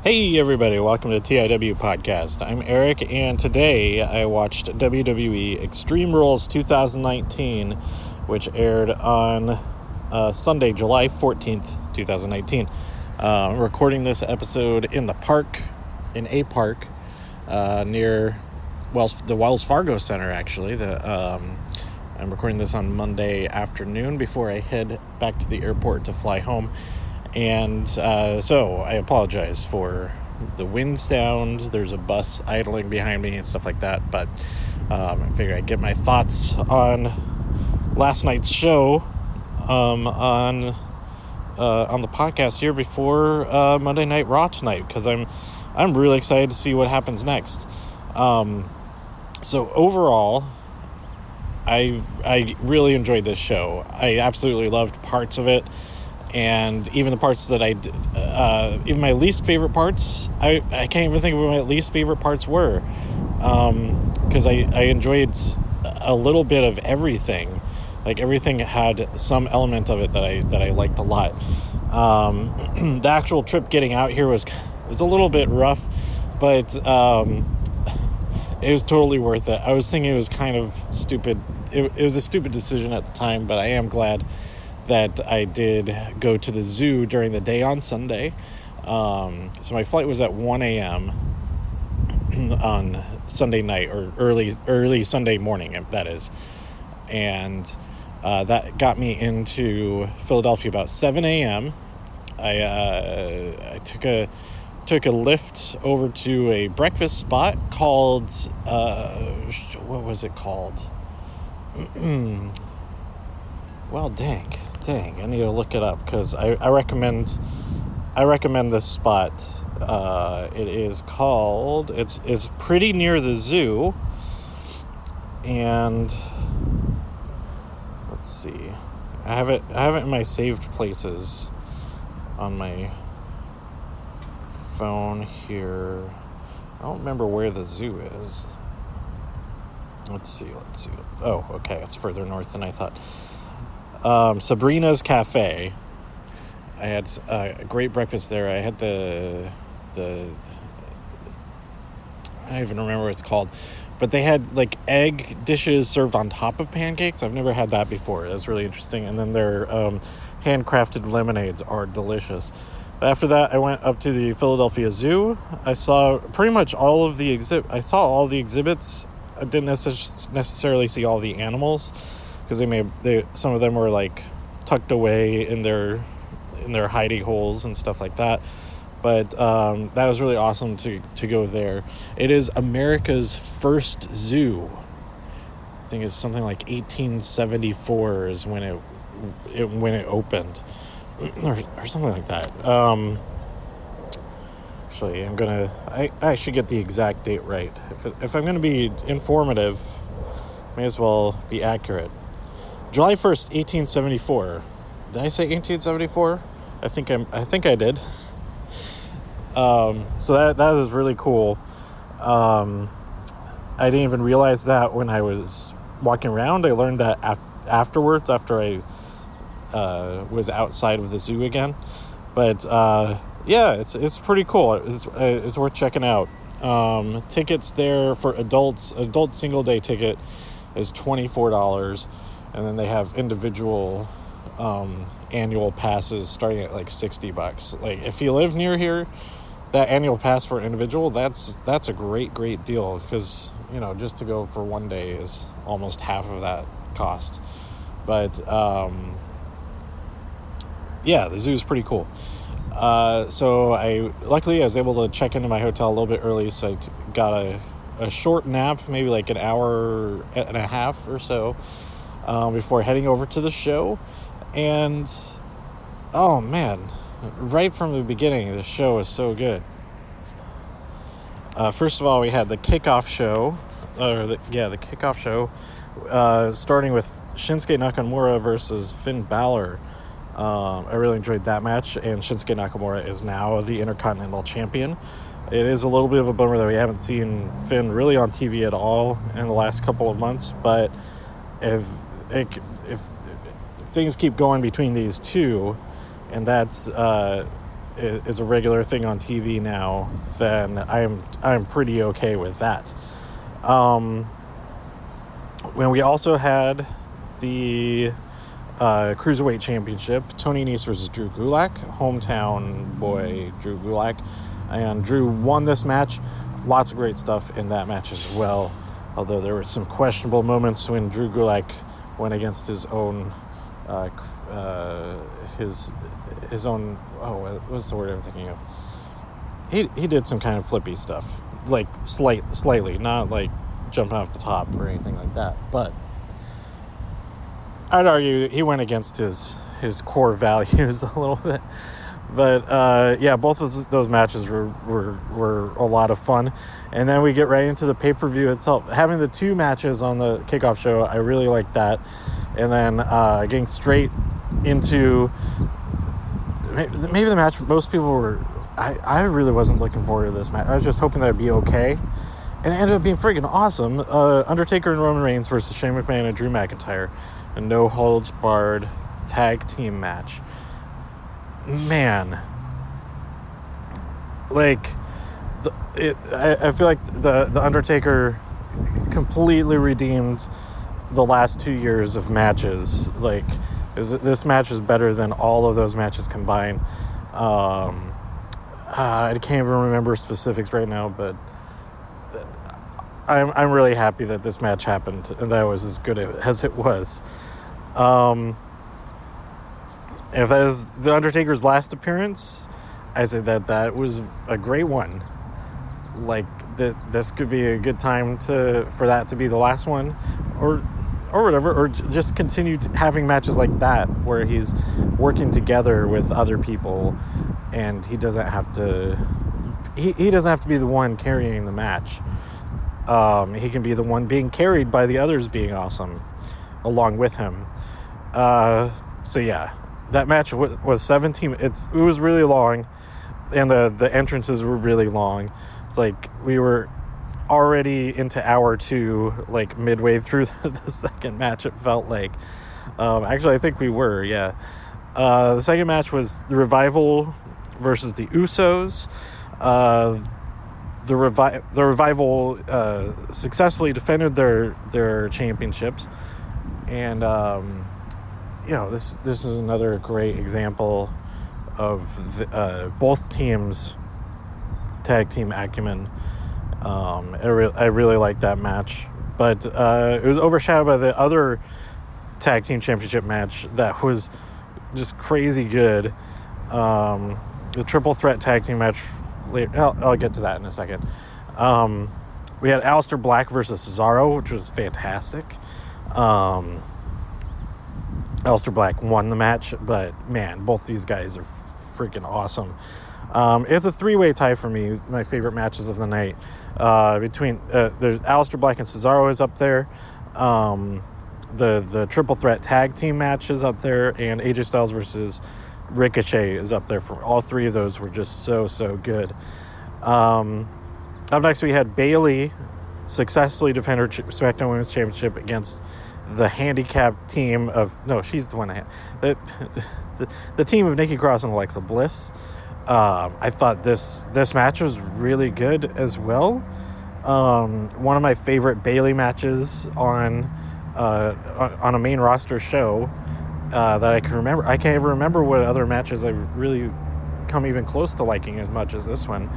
Hey everybody, welcome to TIW Podcast. I'm Eric, and today I watched WWE Extreme Rules 2019, which aired on Sunday, July 14th, 2019. I'm recording this episode in a park near the Wells Fargo Center, actually. I'm recording this on Monday afternoon before I head back to the airport to fly home. And so I apologize for the wind sound. There's a bus idling behind me and stuff like that. But I figured I'd get my thoughts on last night's show on the podcast here before Monday Night Raw tonight, because I'm really excited to see what happens next. So overall, I really enjoyed this show. I absolutely loved parts of it. And even the parts that even my least favorite parts, I can't even think of what my least favorite parts were. Because I enjoyed a little bit of everything. Like, everything had some element of it that I liked a lot. The actual trip getting out here was a little bit rough, but it was totally worth it. I was thinking it was kind of stupid. It was a stupid decision at the time, but I am glad that I did go to the zoo during the day on Sunday. So my flight was at 1 a.m. on Sunday night, or early Sunday morning, that is. And that got me into Philadelphia about 7 a.m. I took a lift over to a breakfast spot called, what was it called? Well, dang, I need to look it up, because I recommend this spot. It is called, it's pretty near the zoo, and let's see, I have it in my saved places on my phone here. I don't remember where the zoo is. Let's see. Oh, okay, it's further north than I thought. Sabrina's Cafe. I had a great breakfast there. I had the I don't even remember what it's called, but they had like egg dishes served on top of pancakes. I've never had that before. That's really interesting. And then their handcrafted lemonades are delicious. But after that, I went up to the Philadelphia Zoo. I saw pretty much all of the exhibits. I didn't necessarily see all the animals, because some of them were like tucked away in their hiding holes and stuff like that. But that was really awesome to go there. It is America's first zoo. I think it's something like 1874 is when it opened, or something like that. Actually, I should get the exact date right. If I'm gonna be informative, may as well be accurate. July 1st, 1874. Did I say 1874? I think I did. So that is really cool. I didn't even realize that when I was walking around. I learned that afterwards, after I was outside of the zoo again. But yeah, it's pretty cool. It's worth checking out. Tickets there for adult single day ticket is $24. And then they have individual annual passes starting at like $60. Like, if you live near here, that annual pass for individual, that's a great deal, because just to go for one day is almost half of that cost. But yeah, the zoo is pretty cool. So luckily I was able to check into my hotel a little bit early, so I got a short nap, maybe like an hour and a half or so, before heading over to the show. And oh man, right from the beginning, the show is so good. First of all, we had the kickoff show, starting with Shinsuke Nakamura versus Finn Balor. I really enjoyed that match, and Shinsuke Nakamura is now the Intercontinental Champion. It is a little bit of a bummer that we haven't seen Finn really on TV at all in the last couple of months, but if things keep going between these two, and that's is a regular thing on TV now, then I'm pretty okay with that. When we also had the Cruiserweight Championship, Tony Nese versus Drew Gulak, hometown boy Drew Gulak, and Drew won this match. Lots of great stuff in that match as well, although there were some questionable moments when Drew Gulak went against his own his own, what's the word I'm thinking of? He did some kind of flippy stuff, like slightly, not like jumping off the top or anything like that, but I'd argue he went against his core values a little bit. But yeah, both of those matches were a lot of fun. And then we get right into the pay-per-view itself. Having the two matches on the kickoff show, I really liked that. And then getting straight into maybe the match most people were... I really wasn't looking forward to this match. I was just hoping that it'd be okay. And it ended up being friggin' awesome. Undertaker and Roman Reigns versus Shane McMahon and Drew McIntyre. A no-holds-barred tag team match. Man. Like, I feel like the Undertaker completely redeemed the last 2 years of matches. Like, this match is better than all of those matches combined. I can't even remember specifics right now, but I'm really happy that this match happened and that was as good as it was. If that is the Undertaker's last appearance, I say that was a great one. Like, this could be a good time for that to be the last one, or whatever, or just continue having matches like that where he's working together with other people, and he doesn't have to. He doesn't have to be the one carrying the match. He can be the one being carried by the others being awesome along with him. So yeah, that match was 17. It was really long, and the entrances were really long. It's like we were already into hour 2, like midway through the second match. It felt like. Actually, I think we were. Yeah. The second match was the Revival versus the Usos. The Revival successfully defended their championships, and this is another great example of both teams' tag team acumen. I really liked that match, but it was overshadowed by the other tag team championship match that was just crazy good. The triple threat tag team match. I'll get to that in a second. We had Aleister Black versus Cesaro, which was fantastic. Aleister Black won the match, but man, both these guys are freaking awesome. It's a 3-way tie for me. My favorite matches of the night. Between there's Aleister Black and Cesaro is up there. The triple threat tag team match is up there, and AJ Styles versus Ricochet is up there. For all three of those were just so good. Up next we had Bayley successfully defend her SmackDown Women's Championship against the handicapped team of... No, she's the one the team of Nikki Cross and Alexa Bliss. I thought this match was really good as well. One of my favorite Bayley matches on a main roster show that I can remember. I can't even remember what other matches I've really come even close to liking as much as this one.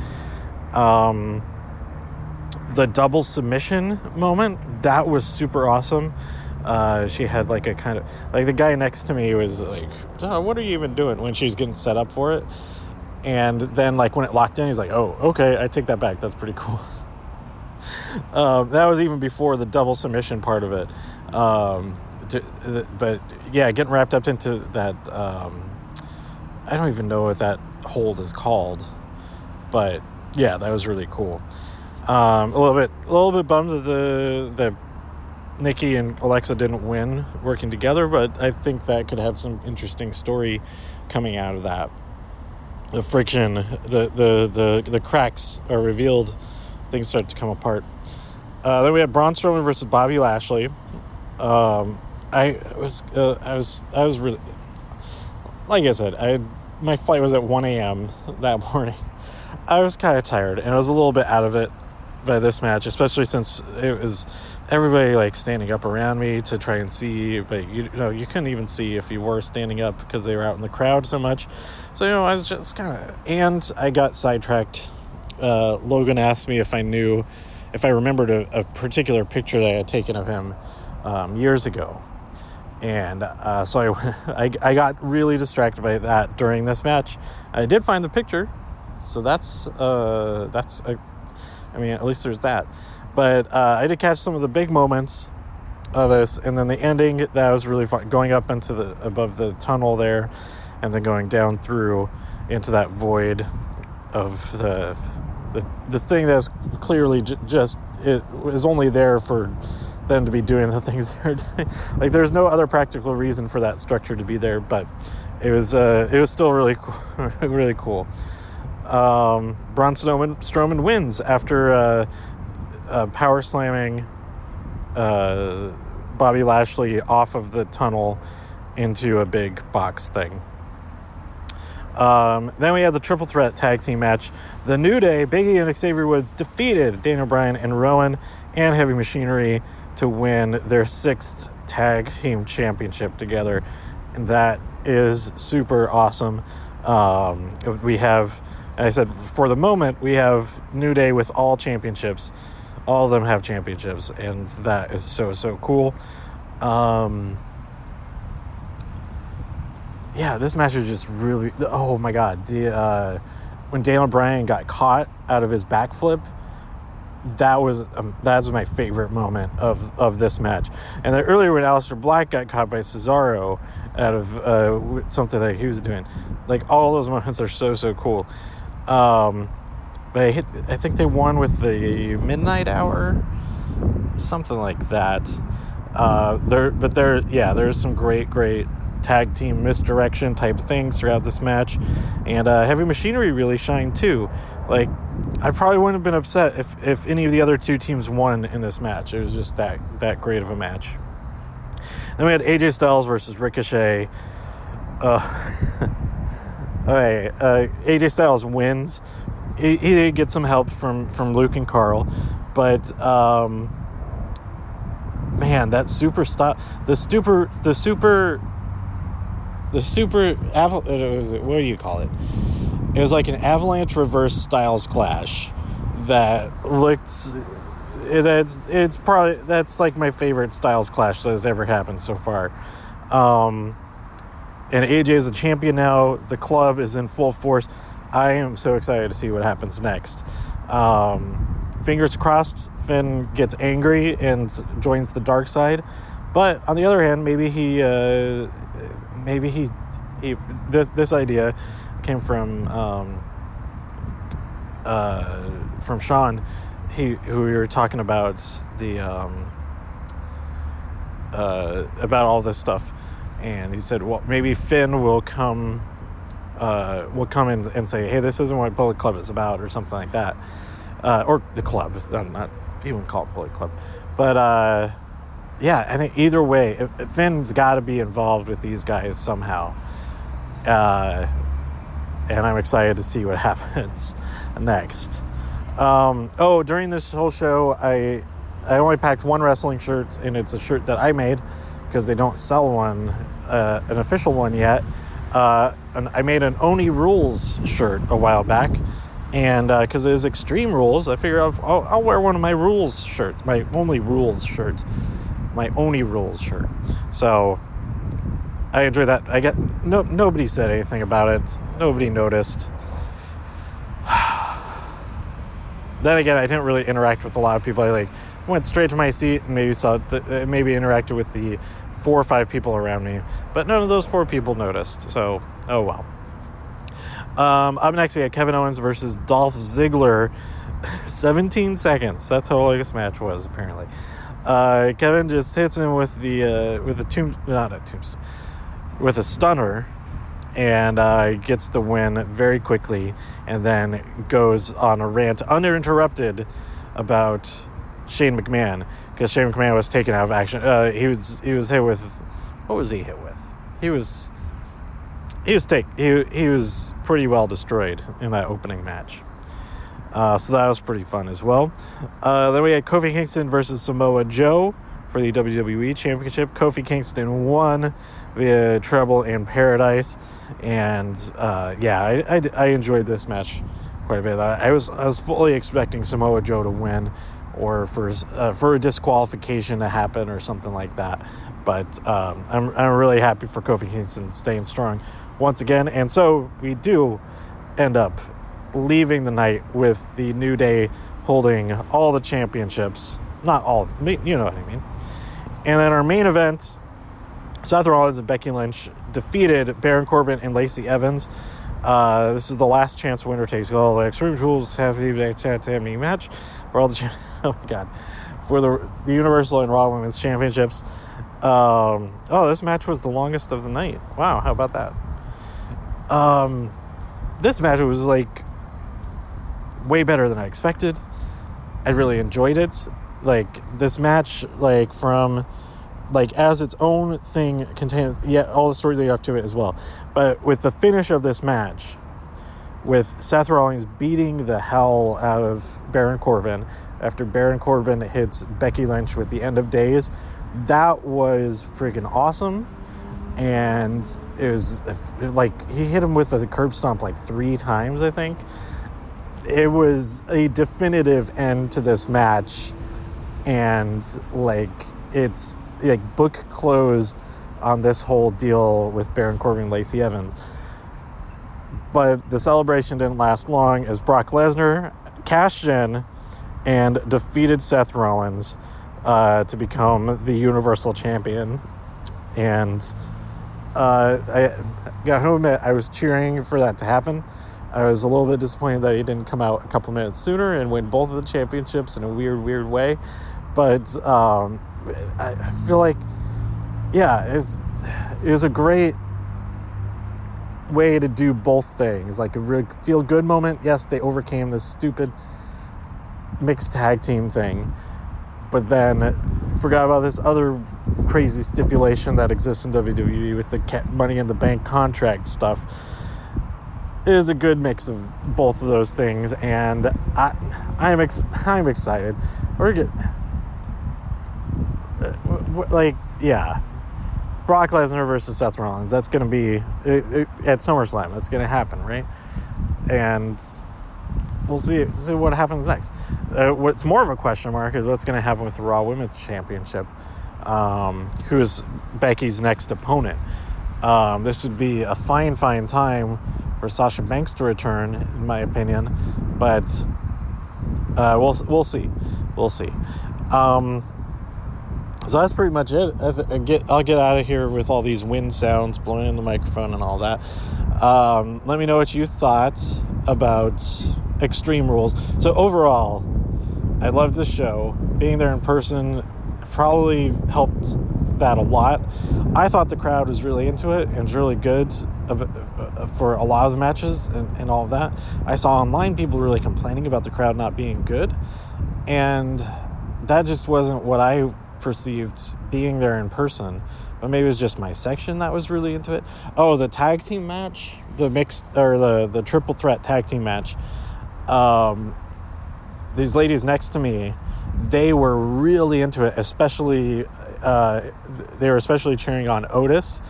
The double submission moment, that was super awesome. She had like a kind of... Like, the guy next to me was like, oh, what are you even doing, when she's getting set up for it? And then, like, when it locked in, he's like, oh, okay, I take that back. That's pretty cool. That was even before the double submission part of it. But, yeah, getting wrapped up into that... I don't even know what that hold is called. But, yeah, that was really cool. A little bit bummed that Nikki and Alexa didn't win working together, but I think that could have some interesting story coming out of that. The friction, the cracks are revealed, things start to come apart. Then we had Braun Strowman versus Bobby Lashley. I was really, like I said, I had my flight was at 1 a.m. that morning. I was kind of tired, and I was a little bit out of it by this match, especially since it was everybody like standing up around me to try and see, but you couldn't even see if you were standing up because they were out in the crowd so much. So I was just kind of, and I got sidetracked. Logan asked me if I remembered a particular picture that I had taken of him years ago, and so I got really distracted by that during this match. I did find the picture, so that's at least there's that. But I did catch some of the big moments of this, and then the ending, that was really fun, going up above the tunnel there, and then going down through into that void of the thing that's clearly just, it was only there for them to be doing the things they're doing. Like, there's no other practical reason for that structure to be there, but it was still really cool, really cool. Braun Strowman wins after power slamming Bobby Lashley off of the tunnel into a big box thing. Then we had the triple threat tag team match. The New Day, Big E and Xavier Woods, defeated Daniel Bryan and Rowan and Heavy Machinery to win their 6th tag team championship together. And that is super awesome. We have, as I said, for the moment, we have New Day with all championships. All of them have championships, and that is so, so cool. Yeah, this match is just really, oh my god. When Daniel Bryan got caught out of his backflip, that's my favorite moment of this match. And then earlier when Aleister Black got caught by Cesaro out of something that he was doing, like, all those moments are so, so cool. But I think they won with the Midnight Hour, something like that. There's some great tag team misdirection type things throughout this match, and Heavy Machinery really shined too. Like, I probably wouldn't have been upset if any of the other two teams won in this match. It was just that great of a match. Then we had AJ Styles versus Ricochet. Okay, AJ Styles wins. He did get some help from Luke and Carl, but man, that super style, the super what do you call it? It was like an avalanche reverse Styles Clash that looked. That's like my favorite Styles Clash that has ever happened so far. And AJ is a champion now. The club is in full force. I am so excited to see what happens next. Fingers crossed Finn gets angry and joins the dark side. But on the other hand, maybe this idea came from Sean, who we were talking about about all this stuff, and he said, well, maybe Finn will come in and say, hey, this isn't what Bullet Club is about, or something like that, or the club. Not, he wouldn't call it Bullet Club, but yeah, I think either way, Finn's got to be involved with these guys somehow, and I'm excited to see what happens next. During this whole show, I only packed one wrestling shirt, and it's a shirt that I made because they don't sell one, an official one yet. And I made an Oni Rules shirt a while back, and because it is Extreme Rules, I figured I'll wear one of my Rules shirts, my Only Rules shirt, my Oni Rules shirt. So I enjoyed that. I get nobody said anything about it. Nobody noticed. Then again, I didn't really interact with a lot of people. I went straight to my seat and maybe interacted with the 4 or 5 people around me, but none of those 4 people noticed. So, oh well. Up next, we had Kevin Owens versus Dolph Ziggler. 17 seconds. That's how long this match was, apparently. Kevin just hits him with with a stunner, and gets the win very quickly, and then goes on a rant uninterrupted about Shane McMahon, because Shane McMahon was taken out of action. He was hit with, what was he hit with? He was he was pretty well destroyed in that opening match. So that was pretty fun as well. Then we had Kofi Kingston versus Samoa Joe for the WWE Championship. Kofi Kingston won via Treble in Paradise, and I enjoyed this match quite a bit. I was fully expecting Samoa Joe to win, or for a disqualification to happen or something like that. But I'm really happy for Kofi Kingston staying strong once again, and so we do end up leaving the night with the New Day holding all the championships. Not all, you know what I mean. And then our main event, Seth Rollins and Becky Lynch defeated Baron Corbin and Lacey Evans. This is the last chance winner takes all. The Extreme Rules have a match for all the oh my god, for the Universal and Raw Women's Championships. This match was the longest of the night. Wow, how about that? This match was like way better than I expected. I really enjoyed it. Like, this match, like, from, like, as its own thing, contains, all the story leading up to it as well. But with the finish of this match, with Seth Rollins beating the hell out of Baron Corbin after Baron Corbin hits Becky Lynch with the End of Days, that was freaking awesome. And it was, like, he hit him with a curb stomp, like, 3 times, I think. It was a definitive end to this match, and like, it's like book closed on this whole deal with Baron Corbin and Lacey Evans. But the celebration didn't last long, as Brock Lesnar cashed in and defeated Seth Rollins to become the Universal Champion. And I got to admit, I was cheering for that to happen. I was a little bit disappointed that he didn't come out a couple minutes sooner and win both of the championships in a weird way. But I feel like, it was a great way to do both things. Like a real feel-good moment. Yes, they overcame this stupid mixed tag team thing, but then forgot about this other crazy stipulation that exists in WWE with the Money in the Bank contract stuff. It is a good mix of both of those things, and I'm excited. We're good. Brock Lesnar versus Seth Rollins. That's going to be at SummerSlam. That's going to happen, right? And we'll see what happens next. What's more of a question mark is what's going to happen with the Raw Women's Championship. Who is Becky's next opponent? This would be a fine time for Sasha Banks to return, in my opinion, but we'll see. So that's pretty much it. I'll get out of here with all these wind sounds blowing in the microphone and all that. Let me know what you thought about Extreme Rules. So overall, I loved the show. Being there in person probably helped that a lot. I thought the crowd was really into it and was really good for a lot of the matches and all of that. I saw online people really complaining about the crowd not being good, and that just wasn't what I perceived being there in person. But maybe it was just my section that was really into it. Oh, the tag team match, the mixed or the triple threat tag team match. These ladies next to me, they were really into it, especially they were especially cheering on Otis,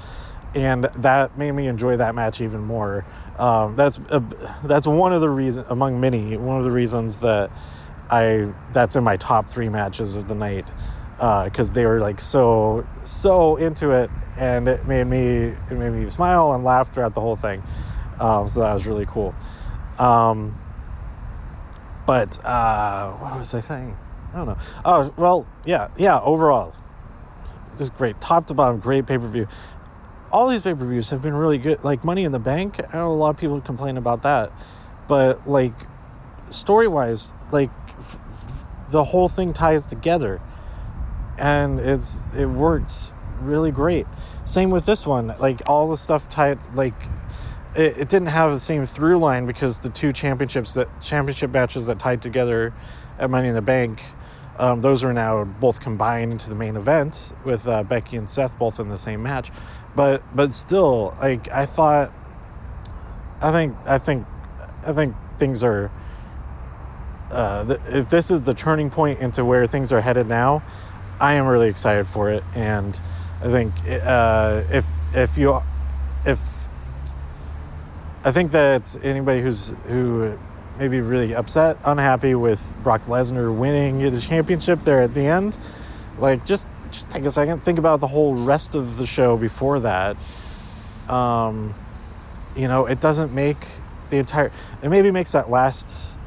and that made me enjoy that match even more. That's one of the reasons, among many, one of the reasons that that's in my top 3 matches of the night, because they were like so into it, and it made me smile and laugh throughout the whole thing. So that was really cool. But what was I saying? I don't know. Oh, well, yeah. Overall, just great, top to bottom, great pay-per-view. All these pay-per-views have been really good. Like Money in the Bank, I know a lot of people complain about that, but like story-wise, like the whole thing ties together, and it works really great. Same with this one. Like all the stuff tied, like it didn't have the same through line because the 2 championship matches that tied together at Money in the Bank, those are now both combined into the main event with Becky and Seth both in the same match. But still, like I thought I think things are. If this is the turning point into where things are headed now, I am really excited for it, and I think if I think that anybody who may be really upset, unhappy with Brock Lesnar winning the championship there at the end, like just take a second, think about the whole rest of the show before that. It doesn't make the entire. It maybe makes that last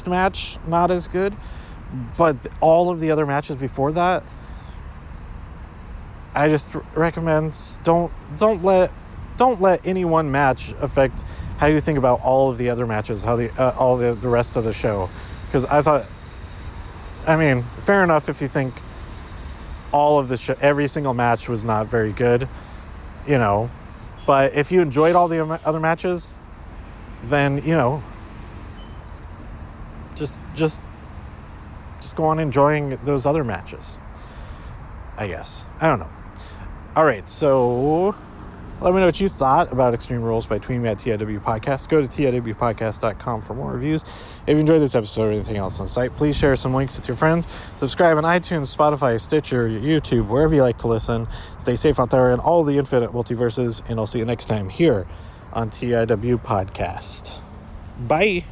match not as good, but all of the other matches before that, I just recommend don't let any one match affect how you think about all of the other matches, how all the rest of the show. Because fair enough if you think all of the show, every single match was not very good, but if you enjoyed all the other matches, then just go on enjoying those other matches, I guess. I don't know. All right, so let me know what you thought about Extreme Rules by tweeting me at TIW Podcast. Go to TIWpodcast.com for more reviews. If you enjoyed this episode or anything else on the site, please share some links with your friends. Subscribe on iTunes, Spotify, Stitcher, YouTube, wherever you like to listen. Stay safe out there in all the infinite multiverses, and I'll see you next time here on TIW Podcast. Bye.